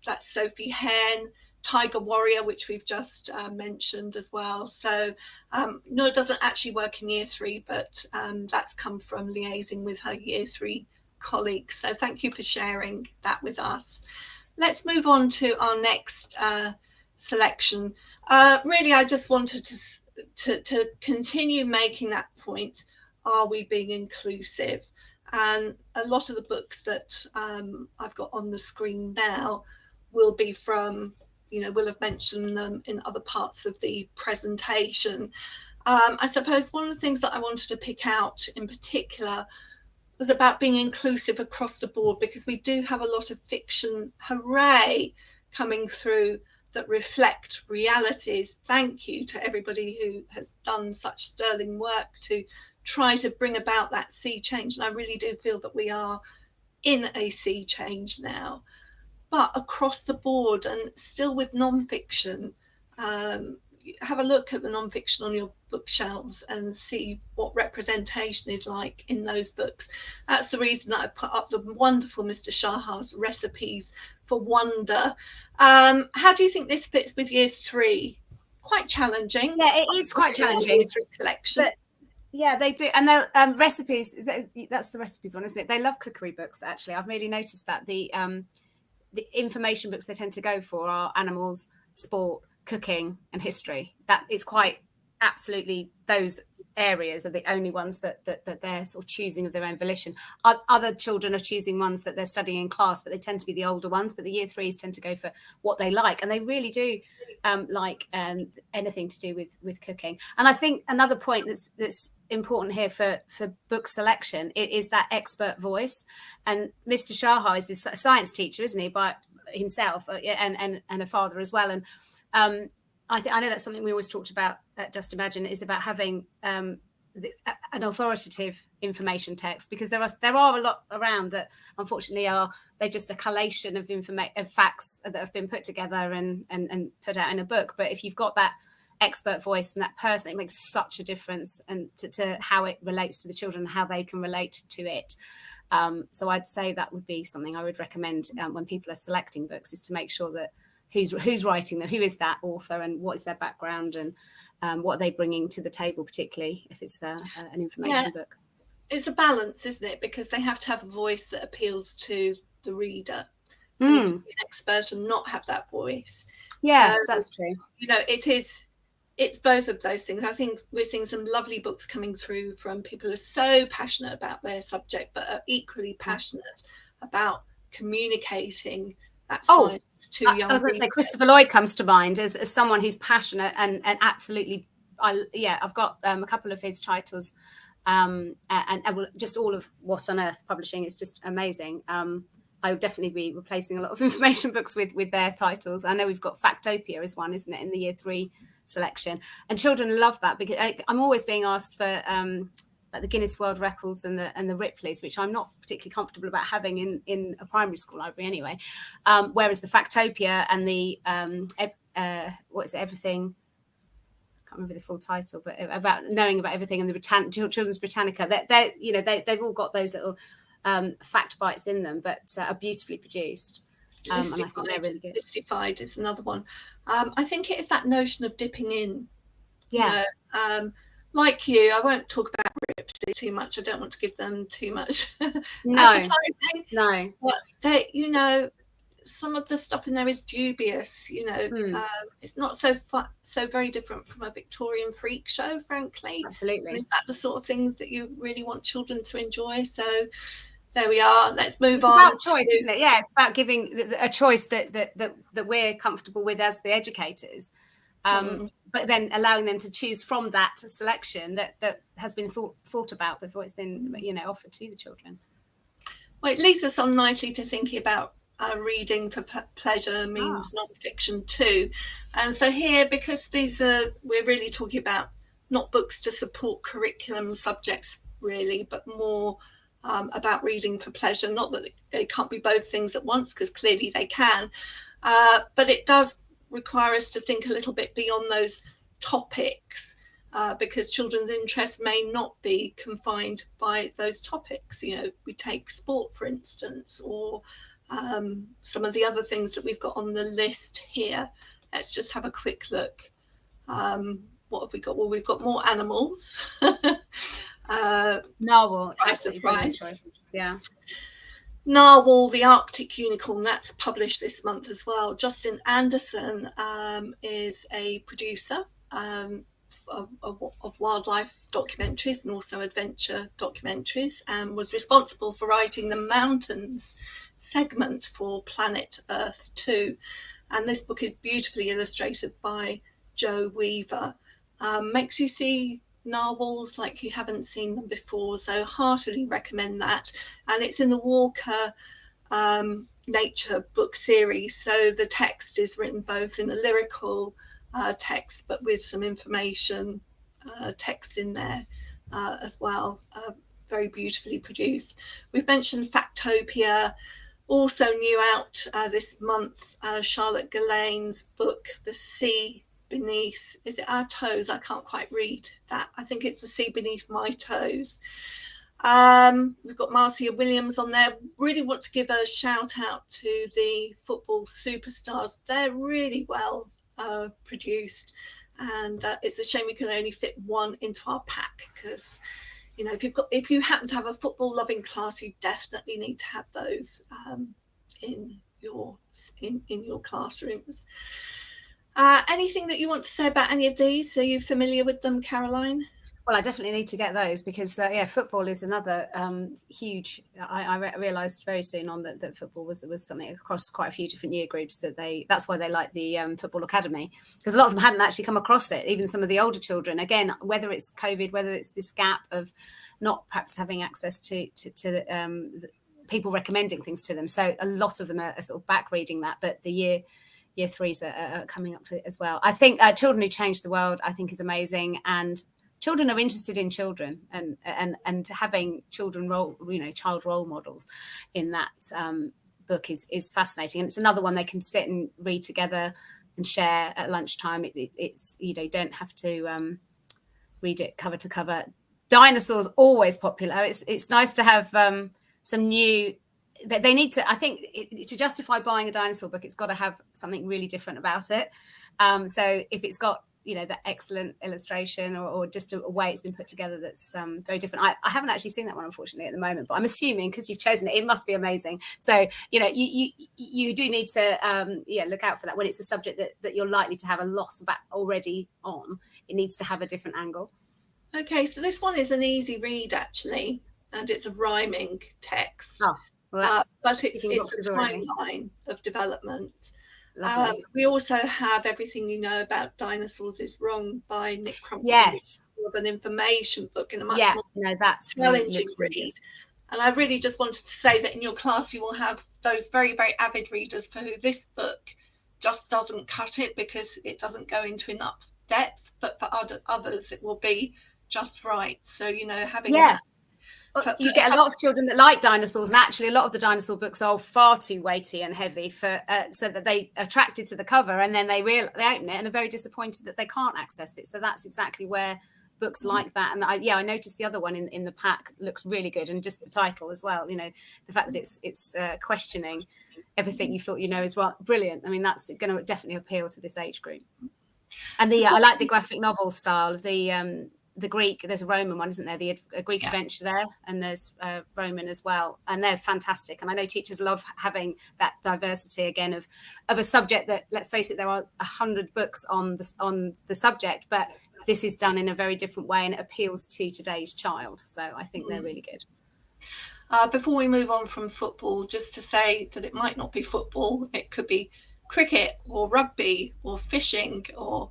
That's Sophie Henn. Tiger Warrior, which we've just mentioned as well. So Noor doesn't actually work in Year 3, but that's come from liaising with her Year 3 colleagues. So thank you for sharing that with us. Let's move on to our next selection. Really, I just wanted to continue making that point. Are we being inclusive? And a lot of the books that I've got on the screen now will be from, we'll have mentioned them in other parts of the presentation. I suppose one of the things that I wanted to pick out in particular was about being inclusive across the board, because we do have a lot of fiction, hooray, coming through that reflect realities. Thank you to everybody who has done such sterling work to try to bring about that sea change. And I really do feel that we are in a sea change now. But across the board, and still with non-fiction, have a look at the non-fiction on your bookshelves and see what representation is like in those books. That's the reason that I put up the wonderful Mr. Shaha's Recipes for Wonder. How do you think this fits with Year 3? Quite challenging. Yeah, it is quite challenging. Year 3 collection. But yeah, they do. And the recipes, that's the recipes one, isn't it? They love cookery books, actually. I've really noticed that the information books they tend to go for are animals, sport, cooking and history. That is quite absolutely, those areas are the only ones that they're sort of choosing of their own volition. Other children are choosing ones that they're studying in class, but they tend to be the older ones. But the Year 3s tend to go for what they like, and they really do like anything to do with cooking. And I think another point that's important here for book selection, it is that expert voice. And Mr. Shaha is a science teacher, isn't he, by himself, and a father as well. And I know that's something we always talked about at Just Imagine, is about having an authoritative information text, because there are a lot around that unfortunately they're just a collation of facts that have been put together and put out in a book. But if you've got that expert voice and that person, it makes such a difference, and to how it relates to the children, how they can relate to it. So I'd say that would be something I would recommend when people are selecting books, is to make sure that who's writing them, who is that author, and what is their background, and what are they bringing to the table, particularly if it's an information book. It's a balance, isn't it? Because they have to have a voice that appeals to the reader. You can be an expert and not have that voice. Yes, so, that's true. It is It's both of those things. I think we're seeing some lovely books coming through from people who are so passionate about their subject, but are equally passionate about communicating that science to young I was going to say, readers. Christopher Lloyd comes to mind as someone who's passionate and absolutely. I've got a couple of his titles, and just all of What on Earth publishing is just amazing. I would definitely be replacing a lot of information books with their titles. I know we've got Factopia is one, isn't it, in the Year 3 selection, and children love that because I'm always being asked for like the Guinness World Records and the Ripleys, which I'm not particularly comfortable about having in a primary school library anyway. Whereas the Factopia and the what is it, everything? I can't remember the full title, but about knowing about everything and the Children's Britannica. They've all got those little fact bites in them, but are beautifully produced. And I think they're really good. Listified is another one. I think it is that notion of dipping in. Yeah. Like you, I won't talk about Ripley too much. I don't want to give them too much advertising. No, but they, some of the stuff in there is dubious. It's not so very different from a Victorian freak show, frankly. Absolutely. And is that the sort of things that you really want children to enjoy? So there we are. Let's move on. It's about choice, isn't it? Yeah, it's about giving a choice that we're comfortable with as the educators. But then allowing them to choose from that selection that has been thought about before it's been offered to the children. Well, it leads us on nicely to thinking about reading for pleasure means non-fiction too. And so here, because we're really talking about not books to support curriculum subjects really, but more about reading for pleasure. Not that it can't be both things at once, because clearly they can, but it does require us to think a little bit beyond those topics, because children's interests may not be confined by those topics. We take sport, for instance, or some of the other things that we've got on the list here. Let's just have a quick look. What have we got? Well, we've got more animals. Narwhal. Surprise. Yeah. Narwhal, the Arctic Unicorn, that's published this month as well. Justin Anderson is a producer of wildlife documentaries and also adventure documentaries, and was responsible for writing the Mountains segment for Planet Earth 2. And this book is beautifully illustrated by Joe Weaver. Makes you see narwhals like you haven't seen them before, so heartily recommend that. And it's in the Walker Nature book series, so the text is written both in a lyrical text but with some information text in there as well. Very beautifully produced. We've mentioned Factopia. Also new out this month, Charlotte Ghislaine's book The Sea Beneath, is it Our Toes? I can't quite read that. I think it's The Sea Beneath My Toes. We've got Marcia Williams on there. Really want to give a shout out to the football superstars. They're really well produced, and it's a shame we can only fit one into our pack, because if you happen to have a football loving class, you definitely need to have those in your classrooms. Anything that you want to say about any of these? Are you familiar with them, Caroline? Well, I definitely need to get those because, football is another huge. I realised very soon on that football was something across quite a few different year groups that's why they like the Football Academy, because a lot of them hadn't actually come across it. Even some of the older children, again, whether it's COVID, whether it's this gap of not perhaps having access to people recommending things to them. So a lot of them are sort of back reading that, but the year threes are coming up to it as well. I think Children Who Changed the World, I think, is amazing, and children are interested in children, and having child role models in that book is fascinating. And it's another one they can sit and read together and share at lunchtime. It's don't have to read it cover to cover. Dinosaurs always popular. It's nice to have some new. They need to, I think, to justify buying a dinosaur book, it's got to have something really different about it. So if it's got the excellent illustration or just a way it's been put together that's very different. I haven't actually seen that one, unfortunately, at the moment, but I'm assuming because you've chosen it, it must be amazing. So, you do need to look out for that when it's a subject that you're likely to have a lot about already on. It needs to have a different angle. Okay, so this one is an easy read, actually, and it's a rhyming text. Oh, well, but it's a timeline of development. We also have Everything You Know About Dinosaurs Is Wrong by Nick Crumpton. Yes. An information book and a much more that's challenging read. And I really just wanted to say that in your class you will have those very, very avid readers for who this book just doesn't cut it because it doesn't go into enough depth, but for others it will be just right. So, having you get a lot of children that like dinosaurs, and actually a lot of the dinosaur books are far too weighty and heavy for so that they are attracted to the cover, and then they open it and are very disappointed that they can't access it. So that's exactly where books like that, and I noticed the other one in the pack looks really good, and just the title as well, the fact that it's questioning everything you thought is brilliant. I mean, that's going to definitely appeal to this age group. And I like the graphic novel style of the Greek. There's a Roman one, isn't there? A Greek adventure there, and there's Roman as well, and they're fantastic. And I know teachers love having that diversity again of a subject that, let's face it, there are 100 books on the subject, but this is done in a very different way and it appeals to today's child. So I think they're really good. Before we move on from football, just to say that it might not be football, it could be cricket or rugby or fishing or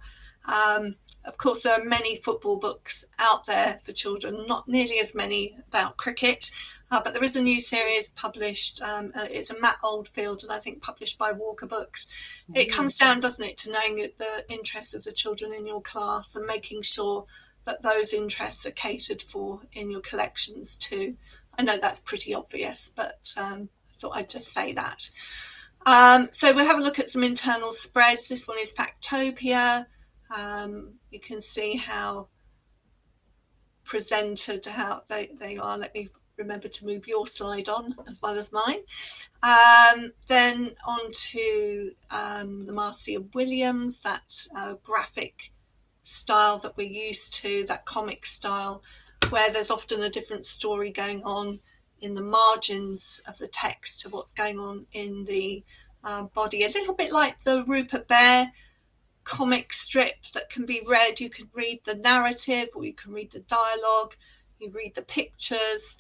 of course there are many football books out there for children, not nearly as many about cricket, but there is a new series published. It's a Matt Oldfield, and I think published by Walker Books. It comes down, doesn't it, to knowing the interests of the children in your class and making sure that those interests are catered for in your collections too. I know that's pretty obvious, but I thought I'd just say that. So we'll have a look at some internal spreads. This one is Factopia. You can see how presented, how they are. Let me remember to move your slide on as well as mine. Then on to the Marcia Williams, that graphic style that we're used to, that comic style, where there's often a different story going on in the margins of the text to what's going on in the body. A little bit like the Rupert Bear comic strip that can be read. You can read the narrative, or you can read the dialogue, you read the pictures.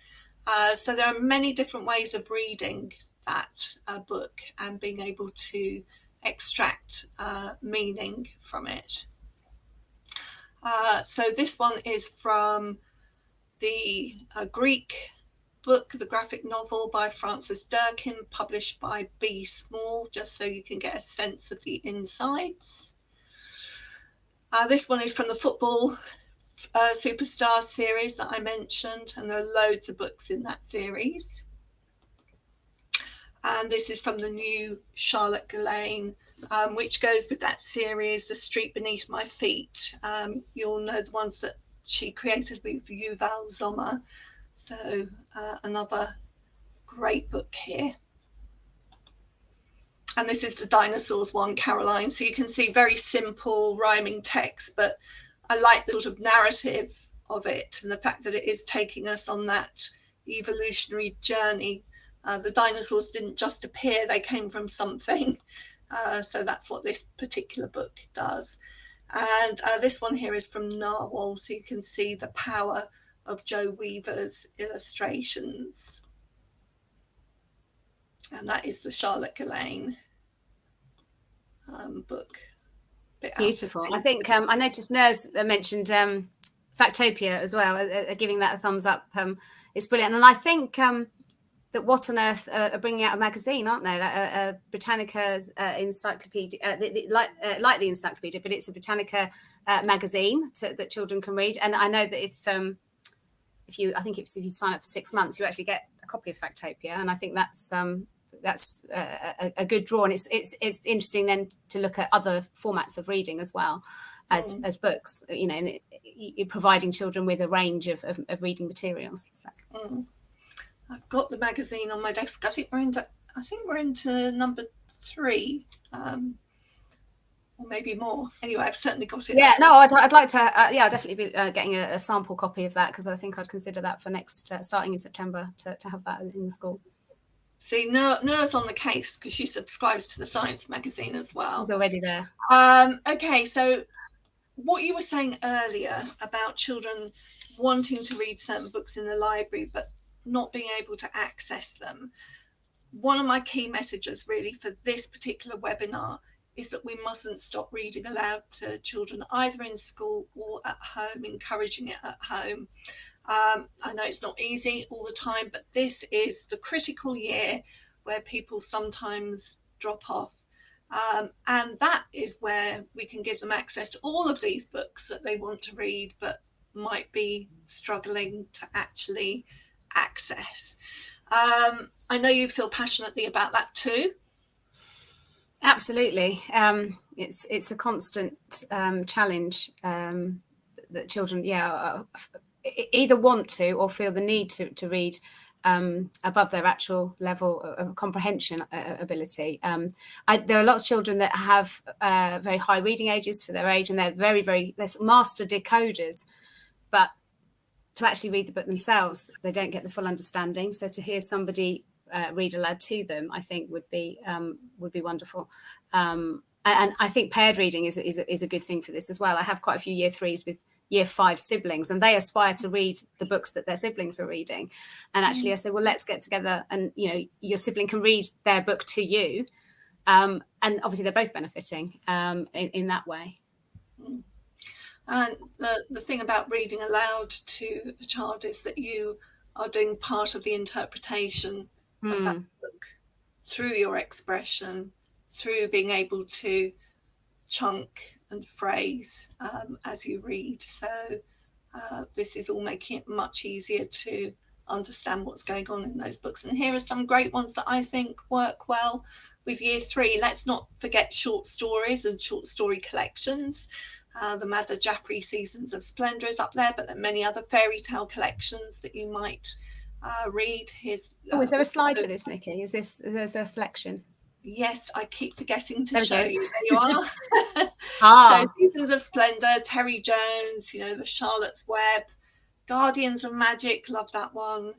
So there are many different ways of reading that book and being able to extract meaning from it. So this one is from the Greek book, the graphic novel by Francis Durkin, published by B. Small, just so you can get a sense of the insides. This one is from the Football Superstar series that I mentioned, and there are loads of books in that series. And this is from the new Charlotte Gillane, which goes with that series, The Street Beneath My Feet. You'll know the ones that she created with Yuval Zoma. So another great book here. And this is the dinosaurs one, Caroline. So you can see very simple rhyming text, but I like the sort of narrative of it and the fact that it is taking us on that evolutionary journey. The dinosaurs didn't just appear, they came from something. So that's what this particular book does. And this one here is from Narwhal, so you can see the power of Joe Weaver's illustrations. And that is the Charlotte Gillane book. Beautiful. I think I noticed Nurs mentioned Factopia as well, giving that a thumbs up. It's brilliant. And I think that What on Earth are bringing out a magazine, aren't they? Britannica encyclopedia, like the encyclopedia, but it's a Britannica magazine that children can read. And I know that if you sign up for 6 months, you actually get a copy of Factopia, and I think that's a good draw. And it's interesting then to look at other formats of reading as well as books, and providing children with a range of reading materials. So. I've got the magazine on my desk. I think we're into number 3, or maybe more. Anyway, I've certainly got it. Yeah, no, I'd like to. Yeah, I'll definitely be getting a sample copy of that, because I think I'd consider that for next starting in September to have that in the school. See, Nora's on the case because she subscribes to the Science magazine as well. It's already there. Okay, so what you were saying earlier about children wanting to read certain books in the library but not being able to access them. One of my key messages really for this particular webinar is that we mustn't stop reading aloud to children, either in school or at home, encouraging it at home. I know it's not easy all the time, but this is the critical year where people sometimes drop off. And that is where we can give them access to all of these books that they want to read, but might be struggling to actually access. I know you feel passionately about that too. Absolutely. It's a constant challenge that children, either want to or feel the need to read above their actual level of comprehension ability. There are a lot of children that have very high reading ages for their age, and they're they're master decoders, but to actually read the book themselves, they don't get the full understanding. So to hear somebody read aloud to them, I think would be wonderful. And I think paired reading is a good thing for this as well. I have quite a few year 3s with year 5 siblings, and they aspire to read the books that their siblings are reading. And actually I say, well, let's get together, and your sibling can read their book to you, and obviously they're both benefiting in that way. And the thing about reading aloud to a child is that you are doing part of the interpretation of that book through your expression, through being able to chunk and phrase as you read. So this is all making it much easier to understand what's going on in those books. And here are some great ones that I think work well with year 3. Let's not forget short stories and short story collections. The Madder Jaffrey Seasons of Splendour is up there, but there are many other fairy tale collections that you might read. Here's, is there a slide for this, Nikki? Is there's a selection? Yes, I keep forgetting to show you. There you are. So Seasons of Splendour, Terry Jones, the Charlotte's Web, Guardians of Magic, love that one.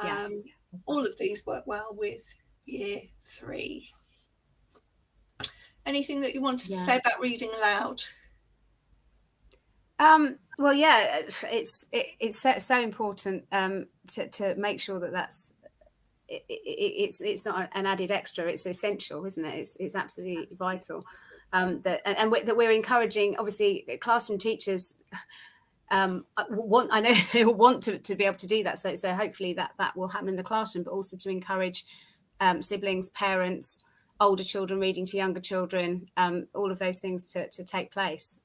Yes. All of these work well with year 3. Anything that you wanted to say about reading aloud? Well, yeah, it's so important to make sure that's it's not an added extra. It's essential, isn't it? It's absolutely vital. That we're encouraging, obviously, classroom teachers. I know they will want to be able to do that. So hopefully that will happen in the classroom, but also to encourage siblings, parents, older children reading to younger children, all of those things to take place.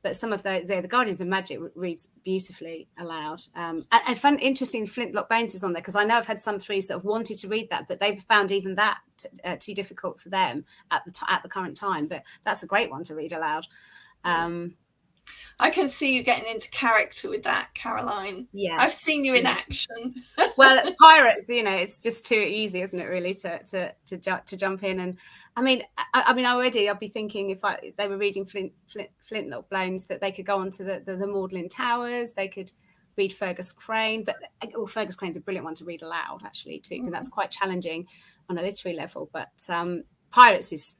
But some of the Guardians of Magic reads beautifully aloud. And interesting, Flintlock Bones is on there, because I know I've had some 3s that have wanted to read that, but they've found even that too difficult for them at the current time. But that's a great one to read aloud. I can see you getting into character with that, Caroline. Yeah, I've seen you in action. Well, pirates, it's just too easy, isn't it? Really, to jump in. And I mean, already I'd be thinking if they were reading Flintlock Bones, that they could go on to the Magdalen Towers. They could read Fergus Crane, but Fergus Crane's a brilliant one to read aloud, actually, too, because that's quite challenging on a literary level. But pirates is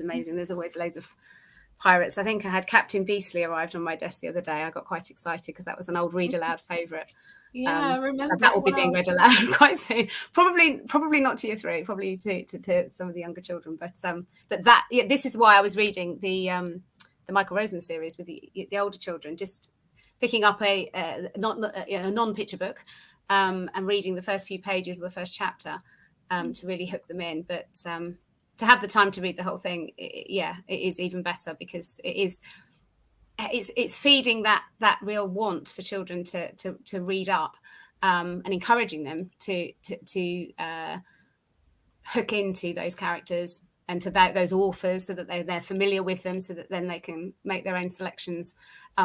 amazing. There's always loads of pirates. I think I had Captain Beastly arrived on my desk the other day. I got quite excited because that was an old read aloud favourite. Yeah, I remember that will be being read aloud quite soon. Probably not to year 3, probably to some of the younger children. But this is why I was reading the Michael Rosen series with the older children, just picking up a non-picture book and reading the first few pages of the first chapter to really hook them in. But to have the time to read the whole thing, it is even better, because it's feeding that real want for children to read up, and encouraging them to hook into those characters and to those authors, so that they're familiar with them, so that then they can make their own selections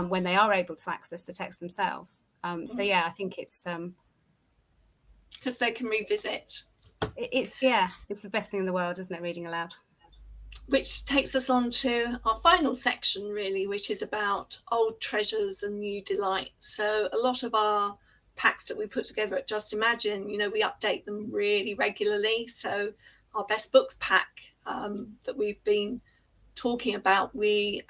when they are able to access the text themselves. I think it's because they can revisit. It's the best thing in the world, isn't it? Reading aloud. which takes us on to our final section, really, which is about old treasures and new delights. So a lot of our packs that we put together at Just Imagine, you know, we update them really regularly. So our best books pack that we've been talking about, we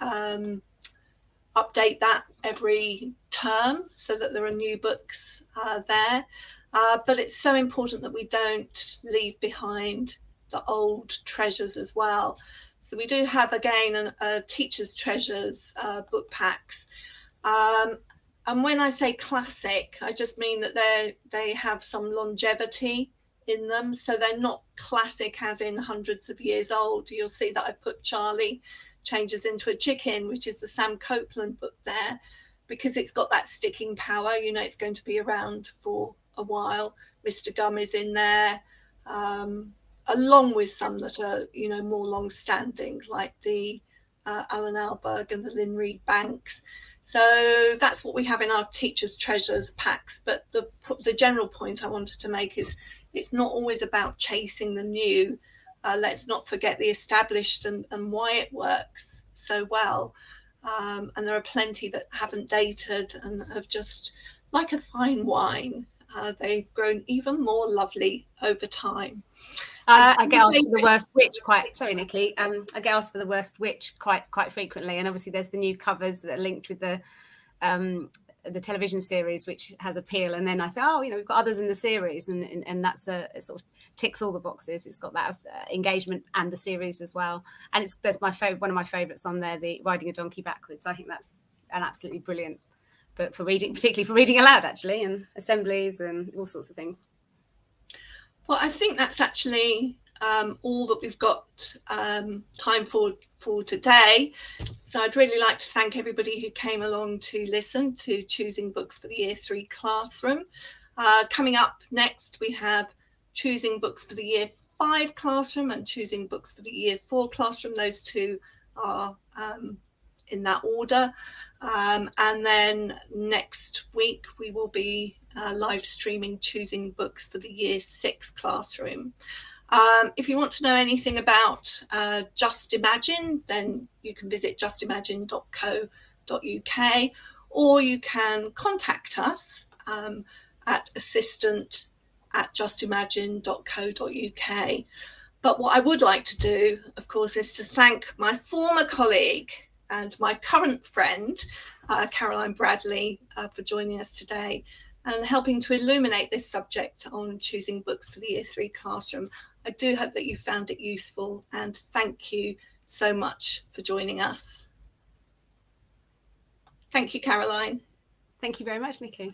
update that every term so that there are new books there. But it's so important that we don't leave behind the old treasures as well. So we do have, again, a Teacher's Treasures book packs. And when I say classic, I just mean that they have some longevity in them. So they're not classic as in hundreds of years old. You'll see that I've put Charlie Changes into a Chicken, which is the Sam Copeland book there, because it's got that sticking power. You know, it's going to be around for a while. Mr. Gum is in there, along with some that are, you know, more long-standing, like the Alan Alberg and the Lynn Reed Banks. So that's what we have in our Teacher's Treasures packs. But the general point I wanted to make is it's not always about chasing the new. Let's not forget the established and why it works so well. And there are plenty that haven't dated and have just, like a fine wine, they've grown even more lovely over time. I get asked for the worst witch quite. Sorry, Nikki. I get asked for the worst witch quite frequently, and obviously there's the new covers that are linked with the television series, which has appeal. And then I say, oh, you know, we've got others in the series, and that's it sort of ticks all the boxes. It's got that engagement and the series as well. And that's my favorite, one of my favorites on there, the Riding a Donkey Backwards. I think that's an absolutely brilliant book for reading, particularly for reading aloud, actually, and assemblies and all sorts of things. Well, I think that's actually all that we've got time for today. So I'd really like to thank everybody who came along to listen to Choosing Books for the Year 3 Classroom. Coming up next, we have Choosing Books for the Year 5 Classroom and Choosing Books for the Year 4 Classroom. Those two are in that order. And then next week, we will be live streaming Choosing Books for the Year 6 Classroom. If you want to know anything about Just Imagine, then you can visit justimagine.co.uk, or you can contact us at assistant@justimagine.co.uk. But what I would like to do, of course, is to thank my former colleague and my current friend, Caroline Bradley, for joining us today and helping to illuminate this subject on Choosing Books for the Year 3 Classroom. I do hope that you found it useful, and thank you so much for joining us. Thank you, Caroline. Thank you very much, Nikki.